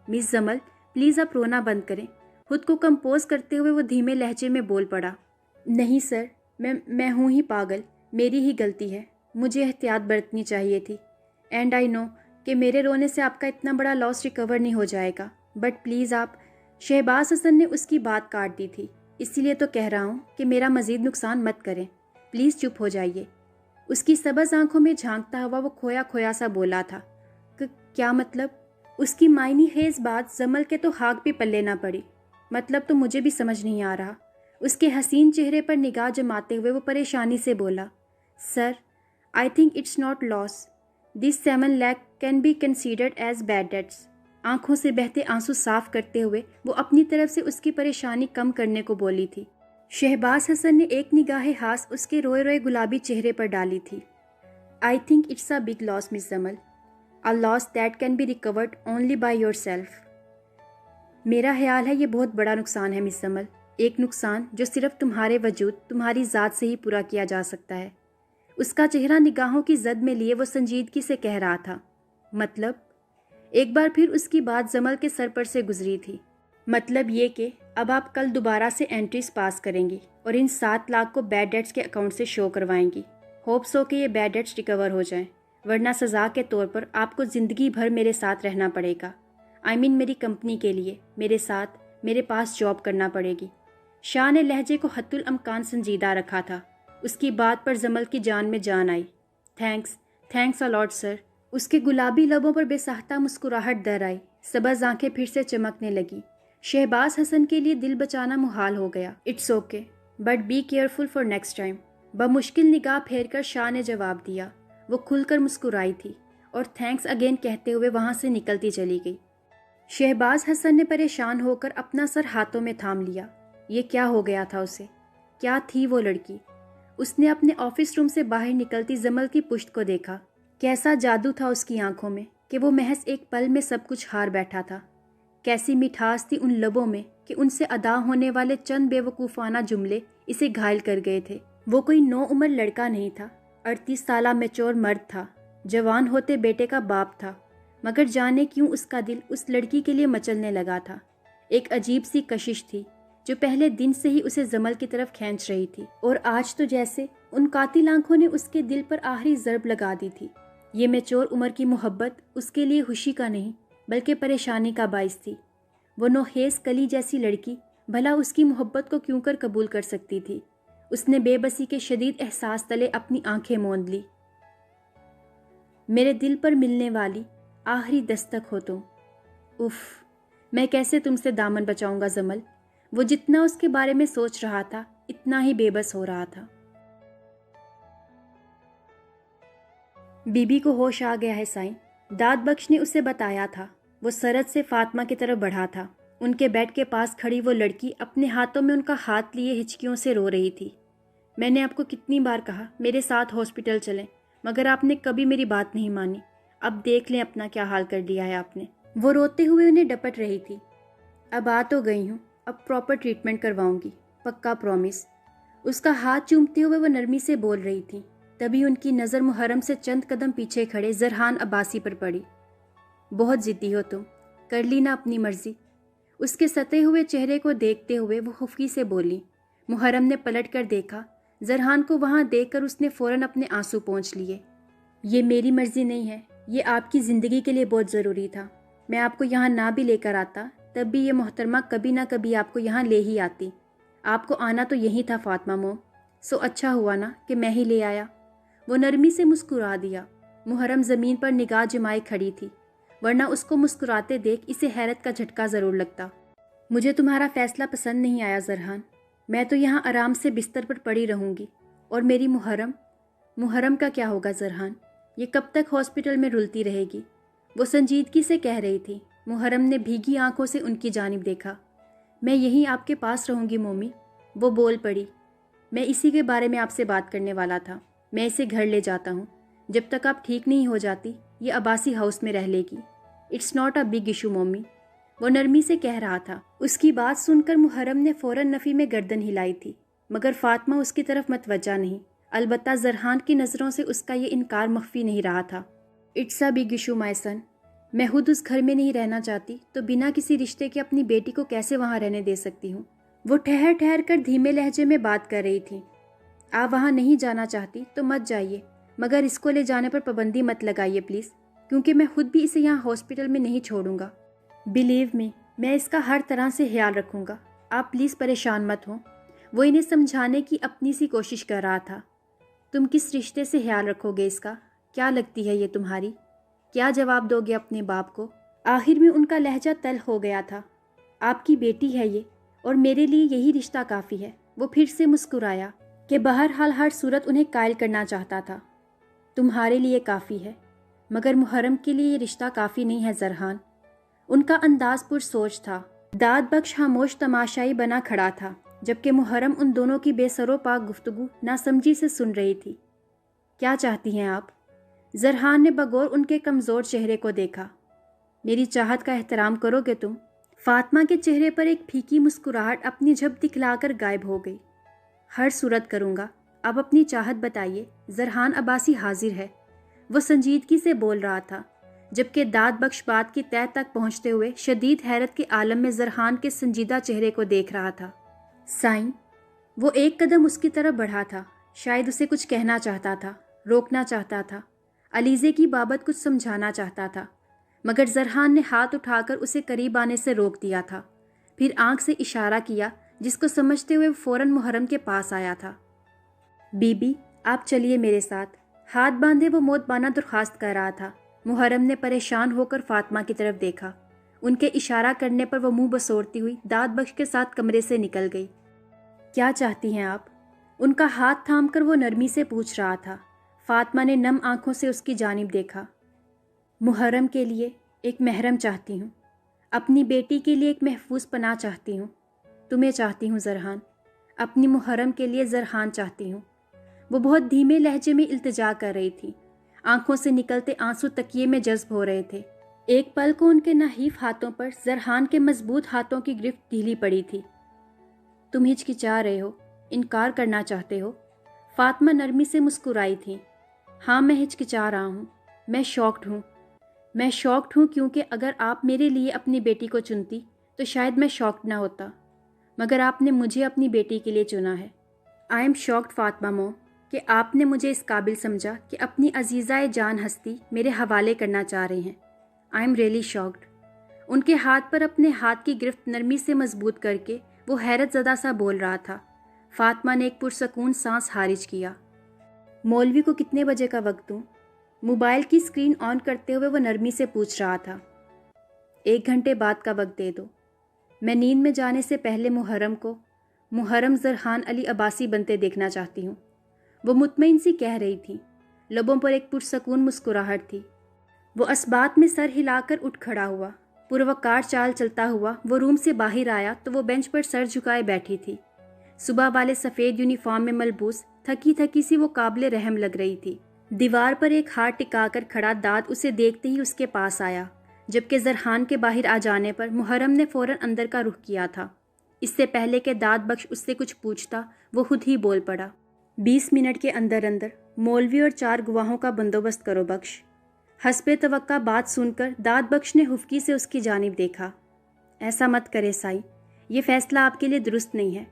मिस जमल, प्लीज़ आप रोना बंद करें। खुद को कंपोज करते हुए वो धीमे लहजे में बोल पड़ा। नहीं सर, میں ہوں ہی پاگل، میری ہی غلطی ہے، مجھے احتیاط برتنی چاہیے تھی. اینڈ آئی نو کہ میرے رونے سے آپ کا اتنا بڑا لاس ریکور نہیں ہو جائے گا، بٹ پلیز آپ. شہباز حسن نے اس کی بات کاٹ دی تھی. اسی لیے تو کہہ رہا ہوں کہ میرا مزید نقصان مت کریں، پلیز چپ ہو جائیے. اس کی سبز آنکھوں میں جھانکتا ہوا وہ کھویا کھویا سا بولا تھا. کیا مطلب؟ اس کی معنی خیز بات زمل کے تو ہاک بھی پلے نہ پڑی. مطلب تو مجھے بھی سمجھ نہیں آ رہا. اس کے حسین چہرے پر نگاہ جماتے ہوئے وہ پریشانی سے بولا. Sir, I think it's not loss. This 7 lakh can be considered as bad debts. آنکھوں سے بہتے آنسو صاف کرتے ہوئے وہ اپنی طرف سے اس کی پریشانی کم کرنے کو بولی تھی. شہباز حسن نے ایک نگاہ ہاس اس کے روئے روئے گلابی چہرے پر ڈالی تھی. I think it's a big loss miss Zimal. A loss that can be recovered only by yourself. میرا خیال ہے یہ بہت بڑا نقصان ہے مس زمل، ایک نقصان جو صرف تمہارے وجود، تمہاری ذات سے ہی پورا کیا جا سکتا ہے. اس کا چہرہ نگاہوں کی زد میں لیے وہ سنجیدگی سے کہہ رہا تھا. مطلب؟ ایک بار پھر اس کی بات زمل کے سر پر سے گزری تھی. مطلب یہ کہ اب آپ کل دوبارہ سے انٹریز پاس کریں گی اور ان 7 لاکھ کو بیڈ ڈیٹس کے اکاؤنٹ سے شو کروائیں گی. ہوپ سو کہ یہ بیڈ ڈیٹس ریکور ہو جائیں، ورنہ سزا کے طور پر آپ کو زندگی بھر میرے ساتھ رہنا پڑے گا. میری کمپنی کے لیے میرے ساتھ میرے پاس جاب کرنا پڑے گی. شاہ نے لہجے کو حتی الامکان سنجیدہ رکھا تھا. اس کی بات پر زمل کی جان میں جان آئی. تھینکس الاٹ سر. اس کے گلابی لبوں پر بے ساختہ مسکراہٹ در آئی. سبز آنکھیں پھر سے چمکنے لگی. شہباز حسن کے لیے دل بچانا محال ہو گیا. It's okay but be careful for next time. بمشکل نگاہ پھیر کر شاہ نے جواب دیا. وہ کھل کر مسکرائی تھی اور تھینکس اگین کہتے ہوئے وہاں سے نکلتی چلی گئی. شہباز حسن نے پریشان ہو کر اپنا سر ہاتھوں میں تھام لیا. یہ کیا ہو گیا تھا اسے؟ کیا تھی وہ لڑکی؟ اس نے اپنے آفس روم سے باہر نکلتی زمل کی پشت کو دیکھا. کیسا جادو تھا اس کی آنکھوں میں کہ وہ محض ایک پل میں سب کچھ ہار بیٹھا تھا. کیسی مٹھاس تھی ان لبوں میں کہ ان سے ادا ہونے والے چند بے وقوفانہ جملے اسے گھائل کر گئے تھے. وہ کوئی نو عمر لڑکا نہیں تھا، 38 سالہ میچور مرد تھا، جوان ہوتے بیٹے کا باپ تھا. مگر جانے کیوں اس کا دل اس لڑکی کے لیے مچلنے لگا تھا. ایک عجیب سی کشش تھی جو پہلے دن سے ہی اسے زمل کی طرف کھینچ رہی تھی، اور آج تو جیسے ان قاتل آنکھوں نے اس کے دل پر آخری ضرب لگا دی تھی. یہ میچور عمر کی محبت اس کے لیے خوشی کا نہیں بلکہ پریشانی کا باعث تھی. وہ نوخیز کلی جیسی لڑکی بھلا اس کی محبت کو کیوں کر قبول کر سکتی تھی؟ اس نے بے بسی کے شدید احساس تلے اپنی آنکھیں موند لی. میرے دل پر ملنے والی آخری دستک ہو تم. اف، میں کیسے تم سے دامن بچاؤں گا زمل. وہ جتنا اس کے بارے میں سوچ رہا تھا اتنا ہی بے بس ہو رہا تھا. بی بی کو ہوش آ گیا ہے سائیں، داد بخش نے اسے بتایا تھا. وہ سرد سے فاطمہ کی طرف بڑھا تھا. ان کے بیڈ کے پاس کھڑی وہ لڑکی اپنے ہاتھوں میں ان کا ہاتھ لیے ہچکیوں سے رو رہی تھی. میں نے آپ کو کتنی بار کہا میرے ساتھ ہاسپٹل چلیں، مگر آپ نے کبھی میری بات نہیں مانی. اب دیکھ لیں اپنا کیا حال کر دیا ہے آپ نے. وہ روتے ہوئے انہیں ڈپٹ رہی تھی. اب آ تو گئی ہوں، اب پراپر ٹریٹمنٹ کرواؤں گی، پکا پرومس. اس کا ہاتھ چومتے ہوئے وہ نرمی سے بول رہی تھی. تبھی ان کی نظر محرم سے چند قدم پیچھے کھڑے زرحان عباسی پر پڑی. بہت ضدی ہو تم، کر لی نا اپنی مرضی. اس کے ستے ہوئے چہرے کو دیکھتے ہوئے وہ خفکی سے بولی. محرم نے پلٹ کر دیکھا. زرحان کو وہاں دیکھ کر اس نے فوراً اپنے آنسو پونچھ لیے. یہ میری مرضی نہیں ہے، یہ آپ کی زندگی کے لیے بہت ضروری تھا. میں آپ کو یہاں نہ بھی لے کر آتا تب بھی یہ محترمہ کبھی نہ کبھی آپ کو یہاں لے ہی آتی. آپ کو آنا تو یہی تھا فاطمہ موم، سو اچھا ہوا نا کہ میں ہی لے آیا. وہ نرمی سے مسکرا دیا. محرم زمین پر نگاہ جمائے کھڑی تھی، ورنہ اس کو مسکراتے دیکھ اسے حیرت کا جھٹکا ضرور لگتا. مجھے تمہارا فیصلہ پسند نہیں آیا زرحان. میں تو یہاں آرام سے بستر پر پڑی رہوں گی. اور میری محرم کا کیا ہوگا زرحان؟ یہ کب تک ہاسپٹل میں رلتی رہے گی؟ وہ سنجیدگی سے کہہ رہی تھی. محرم نے بھیگی آنکھوں سے ان کی جانب دیکھا. میں یہیں آپ کے پاس رہوں گی مومی. وہ بول پڑی. میں اسی کے بارے میں آپ سے بات کرنے والا تھا. میں اسے گھر لے جاتا ہوں. جب تک آپ ٹھیک نہیں ہو جاتی یہ عباسی ہاؤس میں رہ لے گی. It's not a big issue mommy, وہ نرمی سے کہہ رہا تھا. اس کی بات سن کر محرم نے فوراً نفی میں گردن ہلائی تھی، مگر فاطمہ اس کی طرف متوجہ نہیں. البتہ زرحان کی نظروں سے اس کا یہ انکار مخفی نہیں رہا تھا. اٹس اے بگ ایشو مائی سن. میں خود اس گھر میں نہیں رہنا چاہتی تو بنا کسی رشتے کے اپنی بیٹی کو کیسے وہاں رہنے دے سکتی ہوں؟ وہ ٹھہر ٹھہر کر دھیمے لہجے میں بات کر رہی تھی. آپ وہاں نہیں جانا چاہتی تو مت جائیے، مگر اس کو لے جانے پر پابندی مت لگائیے پلیز، کیونکہ میں خود بھی اسے یہاں ہاسپٹل میں نہیں چھوڑوں گا۔ بلیو می، میں اس کا ہر طرح سے خیال رکھوں گا، آپ پلیز پریشان مت ہوں۔ وہ انہیں سمجھانے کی اپنی سی کوشش کر رہا تھا۔ تم کس رشتے سے خیال رکھو گے اس کا؟ کیا لگتی ہے یہ تمہاری؟ کیا جواب دو گے اپنے باپ کو؟ آخر میں ان کا لہجہ تل ہو گیا تھا۔ آپ کی بیٹی ہے یہ، اور میرے لیے یہی رشتہ کافی ہے۔ وہ پھر سے مسکرایا کہ بہرحال ہر صورت انہیں قائل کرنا چاہتا تھا۔ تمہارے لیے کافی ہے، مگر محرم کے لیے یہ رشتہ کافی نہیں ہے زرحان۔ ان کا انداز پر سوچ تھا۔ داد بخش خاموش تماشائی بنا کھڑا تھا، جبکہ محرم ان دونوں کی بے سر و پاک گفتگو ناسمجھی سے سن رہی تھی۔ کیا چاہتی ہیں آپ؟ زرحان نے بغور ان کے کمزور چہرے کو دیکھا۔ میری چاہت کا احترام کرو گے تم؟ فاطمہ کے چہرے پر ایک پھیکی مسکراہٹ اپنی جھپ دکھلا کر غائب ہو گئی۔ ہر صورت کروں گا، اب اپنی چاہت بتائیے۔ زرحان عباسی حاضر ہے، وہ سنجیدگی سے بول رہا تھا، جبکہ داد بخش بات کی تہہ تک پہنچتے ہوئے شدید حیرت کے عالم میں زرحان کے سنجیدہ چہرے کو دیکھ رہا تھا۔ سائیں، وہ ایک قدم اس کی طرف بڑھا تھا، شاید اسے کچھ کہنا چاہتا تھا، روکنا چاہتا تھا، علیزے کی بابت کچھ سمجھانا چاہتا تھا، مگر زرحان نے ہاتھ اٹھا کر اسے قریب آنے سے روک دیا تھا، پھر آنکھ سے اشارہ کیا، جس کو سمجھتے ہوئے فوراً محرم کے پاس آیا تھا۔ بی بی، آپ چلیے میرے ساتھ۔ ہاتھ باندھے وہ موت بانا درخواست کر رہا تھا۔ محرم نے پریشان ہو کر فاطمہ کی طرف دیکھا۔ ان کے اشارہ کرنے پر وہ منہ بسوڑتی ہوئی داد بخش کے ساتھ کمرے سے نکل گئی۔ کیا چاہتی ہیں آپ؟ ان کا ہاتھ تھام کر وہ نرمی سے پوچھ رہا تھا۔ فاطمہ نے نم آنکھوں سے اس کی جانب دیکھا۔ محرم کے لیے ایک محرم چاہتی ہوں، اپنی بیٹی کے لیے ایک محفوظ پناہ چاہتی ہوں، تمہیں چاہتی ہوں زرحان، اپنی محرم کے لیے زرحان چاہتی ہوں۔ وہ بہت دھیمے لہجے میں التجا کر رہی تھی، آنکھوں سے نکلتے آنسو تکیے میں جذب ہو رہے تھے۔ ایک پل کو ان کے نحیف ہاتھوں پر زرحان کے مضبوط ہاتھوں کی گرفت ڈھیلی پڑی تھی۔ تم ہچکچا رہے ہو، انکار کرنا چاہتے ہو؟ فاطمہ نرمی سے مسکرائی تھی۔ ہاں، میں ہچکچا رہا ہوں، میں شاکڈ ہوں کیونکہ اگر آپ میرے لیے اپنی بیٹی کو چنتی تو شاید میں شاکڈ نہ ہوتا، مگر آپ نے مجھے اپنی بیٹی کے لیے چنا ہے۔ آئی ایم شاکڈ فاطمہ موم کہ آپ نے مجھے اس قابل سمجھا کہ اپنی عزیزہ جان ہستی میرے حوالے کرنا چاہ رہے ہیں۔ I am really shocked. ان کے ہاتھ پر اپنے ہاتھ کی گرفت نرمی سے مضبوط کر کے وہ حیرت زدہ سا بول رہا تھا۔ فاطمہ نے ایک پرسکون سانس خارج کیا۔ مولوی کو کتنے بجے کا وقت دوں؟ موبائل کی اسکرین آن کرتے ہوئے وہ نرمی سے پوچھ رہا تھا۔ 1 گھنٹے بعد کا وقت دے دو۔ میں نیند میں جانے سے پہلے محرم زرحان علی عباسی بنتے دیکھنا چاہتی ہوں، وہ مطمئن سی کہہ رہی تھی۔ لبوں پر ایک پرسکون مسکراہٹ تھی۔ وہ اسبات میں سر ہلا کر اٹھ کھڑا ہوا۔ پروقار چال چلتا ہوا وہ روم سے باہر آیا تو وہ بینچ پر سر جھکائے بیٹھی تھی۔ صبح والے سفید یونیفارم میں ملبوس تھکی سی وہ قابل رحم لگ رہی تھی۔ دیوار پر ایک ہاتھ ٹکا کر کھڑا داد اسے دیکھتے ہی اس کے پاس آیا، جبکہ زرحان کے باہر آ جانے پر محرم نے فوراً اندر کا رخ کیا تھا۔ اس سے پہلے کہ داد بخش اس سے کچھ پوچھتا وہ خود ہی بول پڑا۔ 20 منٹ کے اندر مولوی اور 4 گواہوں کا بندوبست کرو بخش۔ حسب توقع بات سن کر داد بخش نے خفکی سے اس کی جانب دیکھا۔ ایسا مت کرے سائی، یہ فیصلہ آپ کے لیے درست نہیں ہے۔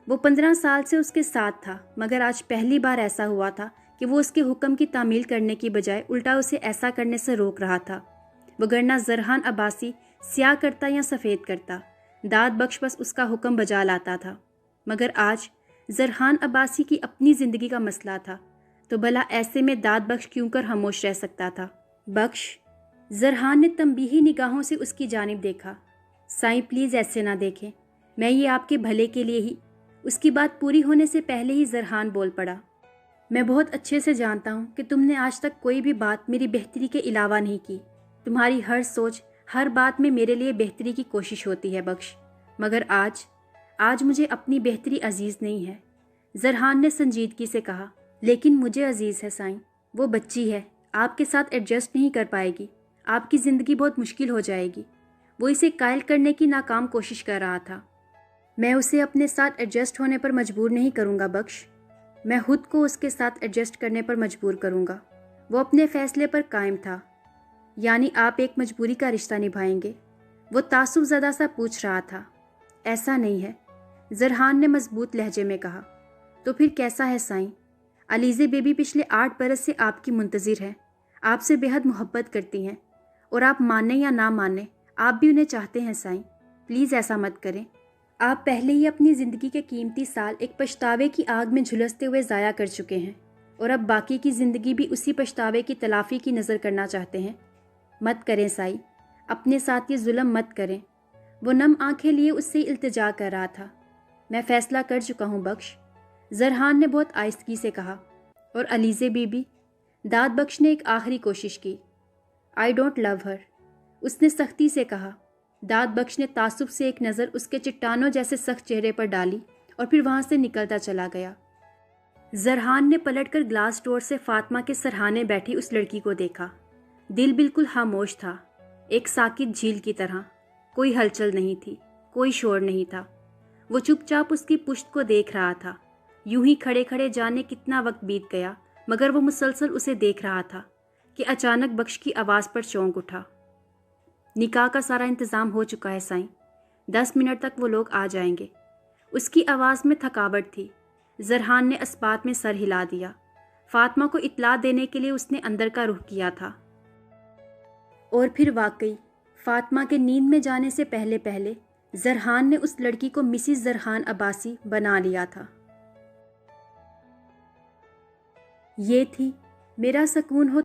وہ 15 سال سے اس کے ساتھ تھا، مگر آج پہلی بار ایسا ہوا تھا کہ وہ اس کے حکم کی تعمیل کرنے کی بجائے الٹا اسے ایسا کرنے سے روک رہا تھا۔ وگرنہ زرحان عباسی سیاہ کرتا یا سفید کرتا، داد بخش بس اس کا حکم بجا لاتا تھا، مگر آج زرحان عباسی کی اپنی زندگی کا مسئلہ تھا، تو بھلا ایسے میں داد بخش کیوں کر خاموش رہ سکتا تھا؟ بخش، زرحان نے تنبیہی نگاہوں سے اس کی جانب دیکھا۔ سائیں پلیز ایسے نہ دیکھیں، میں یہ آپ کے بھلے کے لیے ہی۔ اس کی بات پوری ہونے سے پہلے ہی زرحان بول پڑا۔ میں بہت اچھے سے جانتا ہوں کہ تم نے آج تک کوئی بھی بات میری بہتری کے علاوہ نہیں کی، تمہاری ہر سوچ، ہر بات میں میرے لیے بہتری کی کوشش ہوتی ہے بخش، مگر آج مجھے اپنی بہتری عزیز نہیں ہے۔ زرحان نے سنجیدگی سے کہا۔ لیکن مجھے عزیز ہے سائیں، وہ بچی ہے، آپ کے ساتھ ایڈجسٹ نہیں کر پائے گی، آپ کی زندگی بہت مشکل ہو جائے گی۔ وہ اسے قائل کرنے کی ناکام کوشش کر رہا تھا۔ میں اسے اپنے ساتھ ایڈجسٹ ہونے پر مجبور نہیں کروں گا بخش، میں خود کو اس کے ساتھ ایڈجسٹ کرنے پر مجبور کروں گا۔ وہ اپنے فیصلے پر قائم تھا۔ یعنی آپ ایک مجبوری کا رشتہ نبھائیں گے؟ وہ تعصب زدہ سا پوچھ رہا تھا۔ ایسا نہیں ہے، زرحان نے مضبوط لہجے میں کہا۔ तो फिर कैसा है साईं? अलीज़े बेबी पिछले 8 बरस से आपकी मुंतज़िर है, आपसे बेहद मोहब्बत करती हैं, और आप माने या ना माने आप भी उन्हें चाहते हैं साईं। प्लीज़ ऐसा मत करें। आप पहले ही अपनी ज़िंदगी के कीमती साल एक पछतावे की आग में झुलसते हुए ज़ाया कर चुके हैं, और अब बाकी की ज़िंदगी भी उसी पछतावे की तलाफ़ी की नज़र करना चाहते हैं। मत करें साईं, अपने साथ ये जुल्म मत करें। वो नम आंखें लिए उससे इल्तिजा कर रहा था। मैं फ़ैसला कर चुका हूँ बख्श, ज़रहान ने बहुत आहिस्तगी से कहा। और अलीज़े बीबी? दाद बख्श ने एक आखिरी कोशिश की। आई डोंट लव हर, उसने सख्ती से कहा। दाद बख्श ने तासुब से एक नज़र उसके चट्टानों जैसे सख्त चेहरे पर डाली और फिर वहाँ से निकलता चला गया। ज़रहान ने पलटकर ग्लास डोर से फातिमा के सरहाने बैठी उस लड़की को देखा। दिल बिल्कुल खामोश था, एक साकित झील की तरह। कोई हलचल नहीं थी, कोई शोर नहीं था। वो चुपचाप उसकी पुश्त को देख रहा था। यूं ही खड़े खड़े जाने कितना वक्त बीत गया, मगर वो मुसलसल उसे देख रहा था कि अचानक बख्श की आवाज़ पर चौंक उठा। निकाह का सारा इंतज़ाम हो चुका है साईं, 10 मिनट तक वो लोग आ जाएंगे। उसकी आवाज़ में थकावट थी। ज़रहान ने अस्बात में सर हिला दिया। फातिमा को इत्तला देने के लिए उसने अंदर का रुख किया था। और फिर वाकई फातिमा के नींद में जाने से पहले पहले ज़रहान ने उस लड़की को मिसिस ज़रहान अब्बासी बना लिया था। ये थी मेरा सकून हो